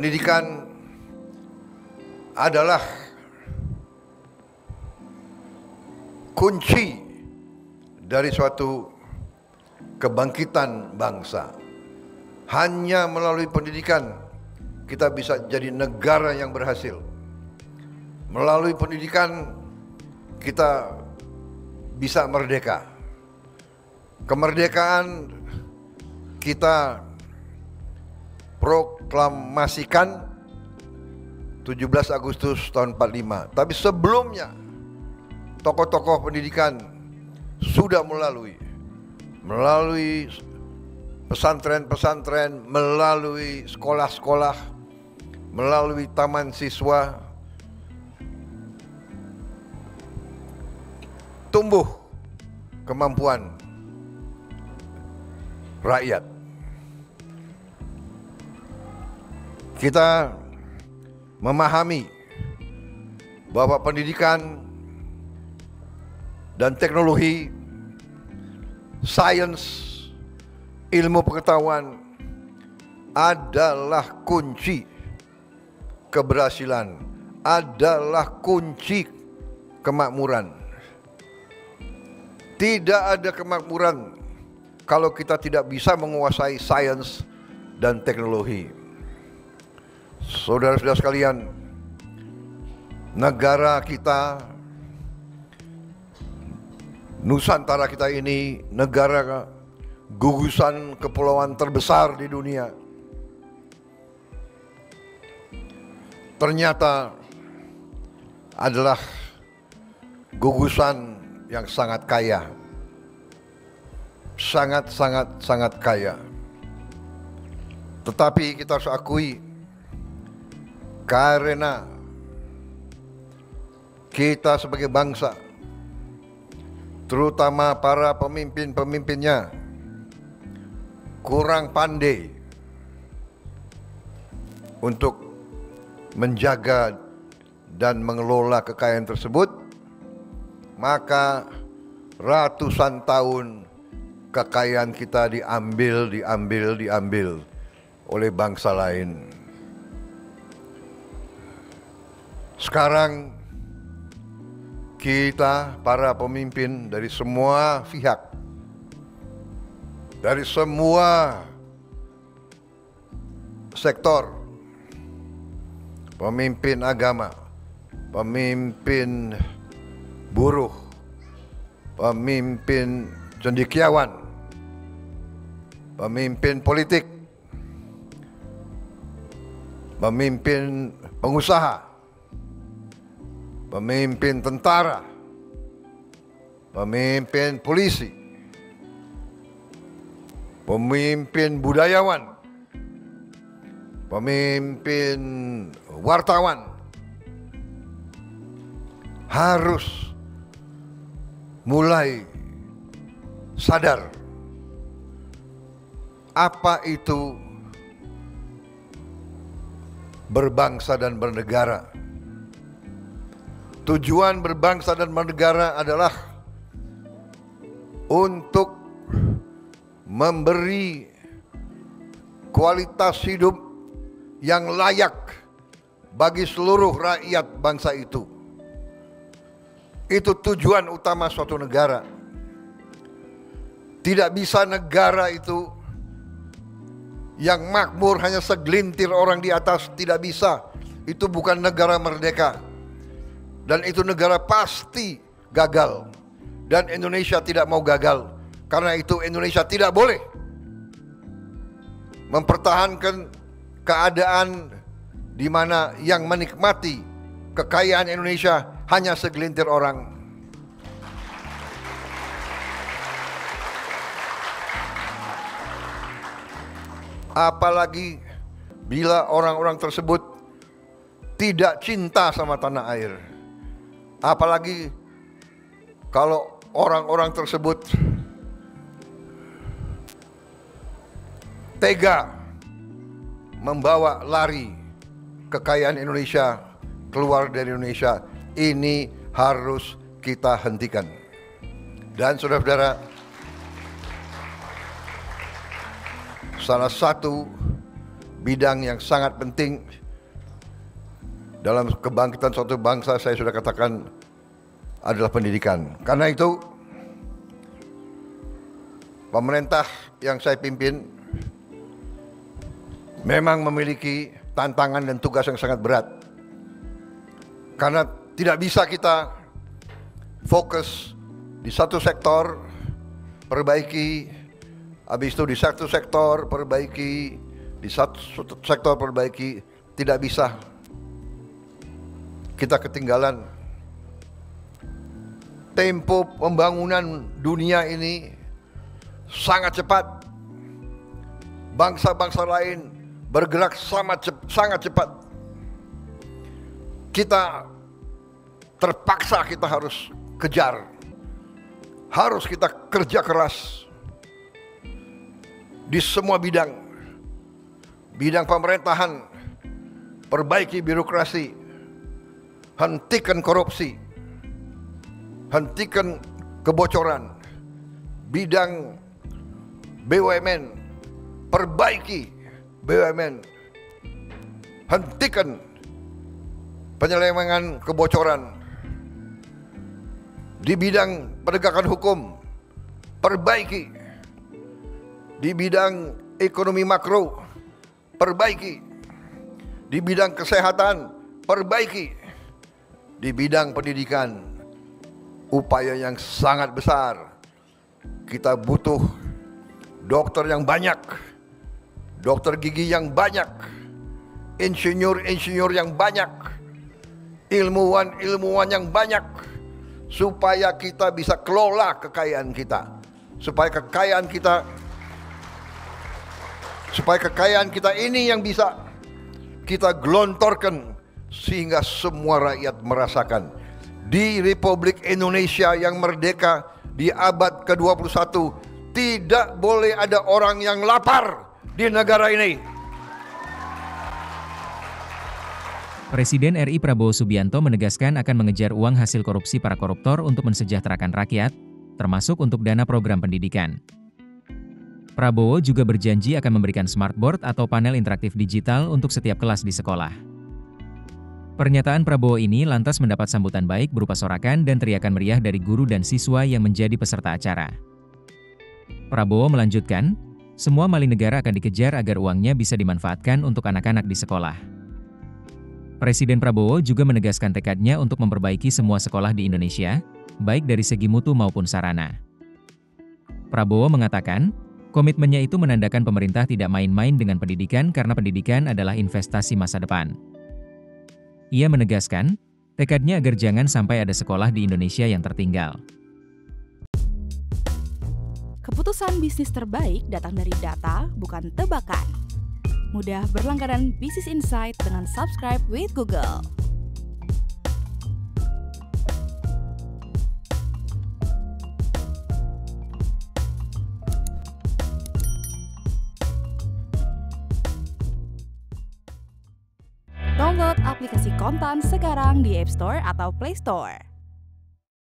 Pendidikan adalah kunci dari suatu kebangkitan bangsa. Hanya melalui pendidikan kita bisa jadi negara yang berhasil. Melalui pendidikan kita bisa merdeka. Kemerdekaan kita proklamasikan 17 Agustus tahun 45. Tapi sebelumnya tokoh-tokoh pendidikan sudah melalui pesantren-pesantren, melalui sekolah-sekolah, melalui taman siswa, tumbuh kemampuan rakyat. Kita memahami bahwa pendidikan dan teknologi, sains, ilmu pengetahuan adalah kunci keberhasilan, adalah kunci kemakmuran. Tidak ada kemakmuran kalau kita tidak bisa menguasai sains dan teknologi. Saudara-saudara sekalian, negara kita, Nusantara kita ini negara gugusan kepulauan terbesar di dunia. Ternyata adalah gugusan yang sangat kaya. Sangat kaya. Tetapi kita harus akui, karena kita sebagai bangsa, terutama para pemimpin-pemimpinnya, kurang pandai untuk menjaga dan mengelola kekayaan tersebut, maka ratusan tahun kekayaan kita diambil oleh bangsa lain. Sekarang kita para pemimpin dari semua pihak, dari semua sektor, pemimpin agama, pemimpin buruh, pemimpin cendekiawan, pemimpin politik, pemimpin pengusaha, pemimpin tentara, pemimpin polisi, pemimpin budayawan, pemimpin wartawan harus mulai sadar apa itu berbangsa dan bernegara. Tujuan berbangsa dan bernegara adalah untuk memberi kualitas hidup yang layak bagi seluruh rakyat bangsa itu. Itu tujuan utama suatu negara. Tidak bisa negara itu yang makmur hanya segelintir orang di atas, tidak bisa. Itu bukan negara merdeka. Dan itu negara pasti gagal. Dan Indonesia tidak mau gagal. Karena itu Indonesia tidak boleh mempertahankan keadaan di mana yang menikmati kekayaan Indonesia hanya segelintir orang. Apalagi bila orang-orang tersebut tidak cinta sama tanah air. Apalagi kalau orang-orang tersebut tega membawa lari kekayaan Indonesia keluar dari Indonesia. Ini harus kita hentikan. Dan saudara-saudara, salah satu bidang yang sangat penting dalam kebangkitan suatu bangsa, saya sudah katakan, adalah pendidikan. Karena itu, pemerintah yang saya pimpin memang memiliki tantangan dan tugas yang sangat berat. Karena tidak bisa kita fokus di satu sektor, perbaiki, habis itu di satu sektor, perbaiki, di satu sektor, perbaiki. Tidak bisa. Kita ketinggalan. Tempo pembangunan dunia ini sangat cepat. Bangsa-bangsa lain bergerak sangat cepat. Kita terpaksa kita harus kejar. Harus kita kerja keras di semua bidang. Bidang pemerintahan, perbaiki birokrasi, hentikan korupsi, hentikan kebocoran. Bidang BUMN, perbaiki BUMN, hentikan penyelewengan kebocoran. Di bidang penegakan hukum, perbaiki. Di bidang ekonomi makro, perbaiki. Di bidang kesehatan, perbaiki. Di bidang pendidikan, upaya yang sangat besar. Kita butuh dokter yang banyak, dokter gigi yang banyak, insinyur-insinyur yang banyak, ilmuwan-ilmuwan yang banyak, supaya kita bisa kelola kekayaan kita, supaya kekayaan kita ini yang bisa kita gelontorkan sehingga semua rakyat merasakan. Di Republik Indonesia yang merdeka di abad ke-21, tidak boleh ada orang yang lapar di negara ini. Presiden RI Prabowo Subianto menegaskan akan mengejar uang hasil korupsi para koruptor untuk mensejahterakan rakyat, termasuk untuk dana program pendidikan. Prabowo juga berjanji akan memberikan smartboard atau panel interaktif digital untuk setiap kelas di sekolah. Pernyataan Prabowo ini lantas mendapat sambutan baik berupa sorakan dan teriakan meriah dari guru dan siswa yang menjadi peserta acara. Prabowo melanjutkan, semua maling negara akan dikejar agar uangnya bisa dimanfaatkan untuk anak-anak di sekolah. Presiden Prabowo juga menegaskan tekadnya untuk memperbaiki semua sekolah di Indonesia, baik dari segi mutu maupun sarana. Prabowo mengatakan, komitmennya itu menandakan pemerintah tidak main-main dengan pendidikan karena pendidikan adalah investasi masa depan. Ia menegaskan, tekadnya agar jangan sampai ada sekolah di Indonesia yang tertinggal. Keputusan bisnis terbaik datang dari data, bukan tebakan. Mudah berlangganan Business Insight dengan subscribe with Google. Download aplikasi Kontan sekarang di App Store atau Play Store.